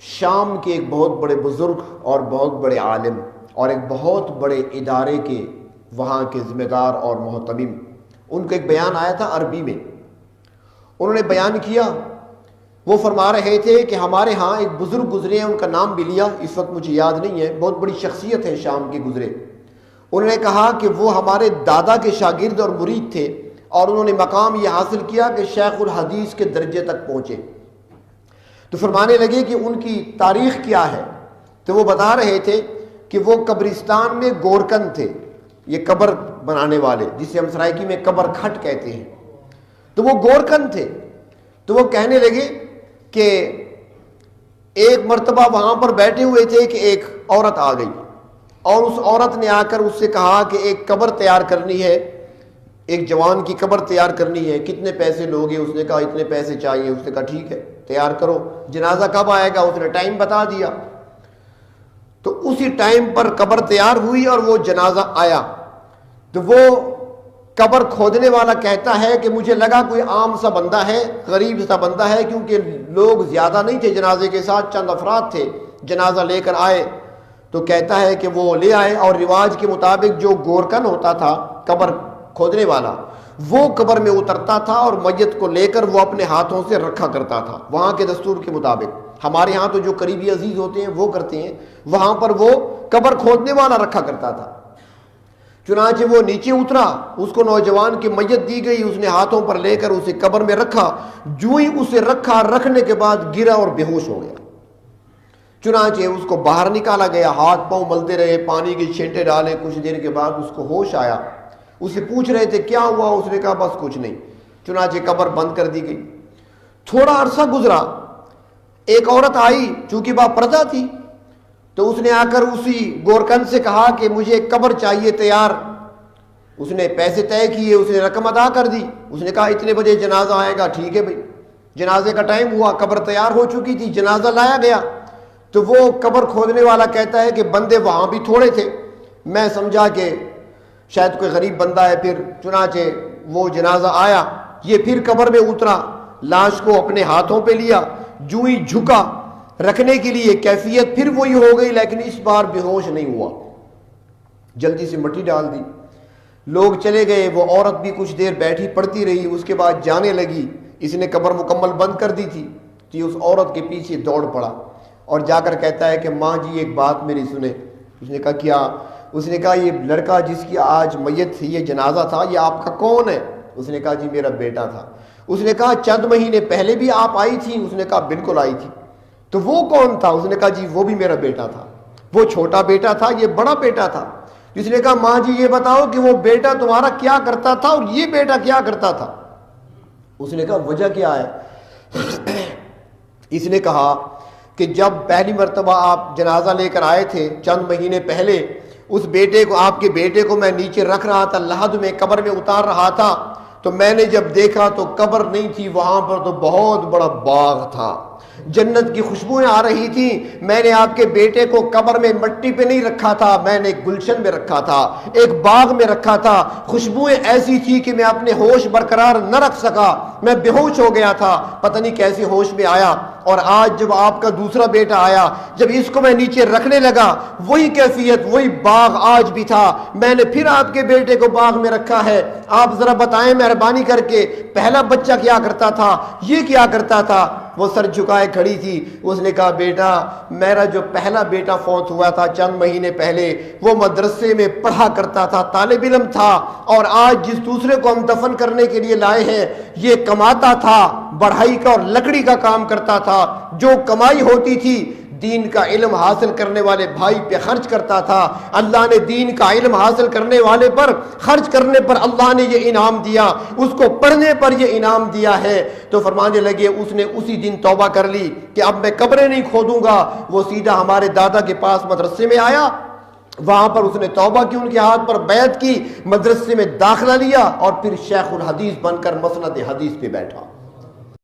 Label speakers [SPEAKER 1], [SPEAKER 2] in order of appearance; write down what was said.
[SPEAKER 1] شام کے ایک بہت بڑے بزرگ اور بہت بڑے عالم اور ایک بہت بڑے ادارے کے وہاں کے ذمہ دار اور محتمم، ان کا ایک بیان آیا تھا عربی میں. انہوں نے بیان کیا، وہ فرما رہے تھے کہ ہمارے ہاں ایک بزرگ گزرے ہیں، ان کا نام بھی لیا، اس وقت مجھے یاد نہیں ہے، بہت بڑی شخصیت ہے شام کے گزرے. انہوں نے کہا کہ وہ ہمارے دادا کے شاگرد اور مرید تھے، اور انہوں نے مقام یہ حاصل کیا کہ شیخ الحدیث کے درجے تک پہنچے. تو فرمانے لگے کہ ان کی تاریخ کیا ہے، تو وہ بتا رہے تھے کہ وہ قبرستان میں گورکن تھے، یہ قبر بنانے والے جسے ہم سرائکی میں قبر کھٹ کہتے ہیں، تو وہ گورکن تھے. تو وہ کہنے لگے کہ ایک مرتبہ وہاں پر بیٹھے ہوئے تھے کہ ایک عورت آ گئی، اور اس عورت نے آ کر اس سے کہا کہ ایک قبر تیار کرنی ہے، ایک جوان کی قبر تیار کرنی ہے، کتنے پیسے لوگے؟ اس نے کہا اتنے پیسے چاہیے. اس نے کہا ٹھیک ہے تیار کرو. جنازہ کب آئے گا؟ اس نے ٹائم بتا دیا. تو اسی ٹائم پر قبر تیار ہوئی اور وہ جنازہ آیا. تو وہ قبر کھودنے والا کہتا ہے کہ مجھے لگا کوئی عام سا بندہ ہے، غریب سا بندہ ہے، کیونکہ لوگ زیادہ نہیں تھے جنازے کے ساتھ، چند افراد تھے. جنازہ لے کر آئے تو کہتا ہے کہ وہ لے آئے، اور رواج کے مطابق جو گورکن ہوتا تھا قبر کھودنے والا، وہ قبر میں اترتا تھا اور میت کو لے کر وہ اپنے ہاتھوں سے رکھا کرتا تھا وہاں کے دستور کے مطابق. ہمارے ہاں تو جو قریبی عزیز ہوتے ہیں وہ کرتے ہیں، وہاں پر وہ قبر کھودنے والا رکھا کرتا تھا. چنانچہ وہ نیچے اترا، اس کو نوجوان کی میت دی گئی، اس نے ہاتھوں پر لے کر اسے قبر میں رکھا. جو ہی اسے رکھا، رکھنے کے بعد گرا اور بے ہوش ہو گیا. چنانچہ اس کو باہر نکالا گیا، ہاتھ پاؤں ملتے رہے، پانی کے چھینٹے ڈالے. کچھ دیر کے بعد اس کو ہوش آیا. اسے پوچھ رہے تھے کیا ہوا؟ اس نے کہا بس کچھ نہیں. چنانچہ قبر بند کر دی گئی. تھوڑا عرصہ گزرا، ایک عورت آئی، چونکہ باپردہ تھی، تو اس نے آ کر اسی گورکن سے کہا کہ مجھے ایک قبر چاہیے تیار. اس نے پیسے طے کیے، اس نے رقم ادا کر دی. اس نے کہا اتنے بجے جنازہ آئے گا. ٹھیک ہے بھائی. جنازے کا ٹائم ہوا، قبر تیار ہو چکی تھی، جنازہ لایا گیا. تو وہ قبر کھودنے والا کہتا ہے کہ بندے وہاں بھی تھوڑے تھے، میں سمجھا کہ شاید کوئی غریب بندہ ہے. پھر چنانچہ وہ جنازہ آیا، یہ پھر قبر میں اترا، لاش کو اپنے ہاتھوں پہ لیا، جو ہی جھکا رکھنے کے لیے، کیفیت پھر وہی ہو گئی، لیکن اس بار بے ہوش نہیں ہوا. جلدی سے مٹی ڈال دی. لوگ چلے گئے، وہ عورت بھی کچھ دیر بیٹھی پڑتی رہی، اس کے بعد جانے لگی. اس نے قبر مکمل بند کر دی تھی. تو اس عورت کے پیچھے دوڑ پڑا اور جا کر کہتا ہے کہ ماں جی ایک بات میری سنیں. اس نے کہا کیا؟ اس نے کہا یہ لڑکا جس کی آج میت تھی، یہ جنازہ تھا، یہ آپ کا کون ہے؟ اس نے کہا جی میرا بیٹا تھا. اس نے کہا چند مہینے پہلے بھی آپ آئی تھی؟ اس نے کہا بالکل آئی تھی. تو وہ کون تھا؟ اس نے کہا جی وہ بھی میرا بیٹا تھا. وہ چھوٹا بیٹا تھا، یہ بڑا بیٹا تھا. اس نے کہا ماں جی یہ بتاؤ کہ وہ بیٹا تمہارا کیا کرتا تھا اور یہ بیٹا کیا کرتا تھا؟ اس نے کہا وجہ کیا ہے؟ اس نے کہا کہ جب پہلی مرتبہ آپ جنازہ لے کر آئے تھے چند مہینے پہلے، اس بیٹے کو، آپ کے بیٹے کو میں نیچے رکھ رہا تھا، لحد میں قبر میں اتار رہا تھا، تو میں نے جب دیکھا تو قبر نہیں تھی، وہاں پر تو بہت بڑا باغ تھا، جنت کی خوشبوئیں آ رہی تھی. میں نے آپ کے بیٹے کو قبر میں مٹی پہ نہیں رکھا تھا، میں نے ایک گلشن میں رکھا تھا، ایک باغ میں رکھا تھا. خوشبوئیں ایسی تھی کہ میں اپنے ہوش برقرار نہ رکھ سکا، میں بے ہوش ہو گیا تھا، پتہ نہیں کیسے ہوش میں آیا. اور آج جب آپ کا دوسرا بیٹا آیا، جب اس کو میں نیچے رکھنے لگا، وہی کیفیت، وہی باغ آج بھی تھا. میں نے پھر آپ کے بیٹے کو باغ میں رکھا ہے. آپ ذرا بتائیں مہربانی کر کے، پہلا بچہ کیا کرتا تھا، یہ کیا کرتا تھا؟ وہ سر جھکائے کھڑی تھی. اس نے کہا بیٹا، میرا جو پہلا بیٹا فوت ہوا تھا چند مہینے پہلے، وہ مدرسے میں پڑھا کرتا تھا، طالب علم تھا، اور آج جس دوسرے کو ہم دفن کرنے کے لیے لائے ہیں، یہ کماتا تھا، بڑھائی کا اور لکڑی کا کام کرتا تھا. جو کمائی ہوتی تھی دین کا علم حاصل کرنے والے بھائی پہ خرچ کرتا تھا. اللہ نے دین کا علم حاصل کرنے والے پر خرچ کرنے پر اللہ نے یہ انعام دیا، اس کو پڑھنے پر یہ انعام دیا ہے. تو فرمانے لگے اس نے اسی دن توبہ کر لی کہ اب میں قبریں نہیں کھودوں گا. وہ سیدھا ہمارے دادا کے پاس مدرسے میں آیا، وہاں پر اس نے توبہ کی، ان کے ہاتھ پر بیعت کی، مدرسے میں داخلہ لیا، اور پھر شیخ الحدیث بن کر مسند حدیث پہ بیٹھا.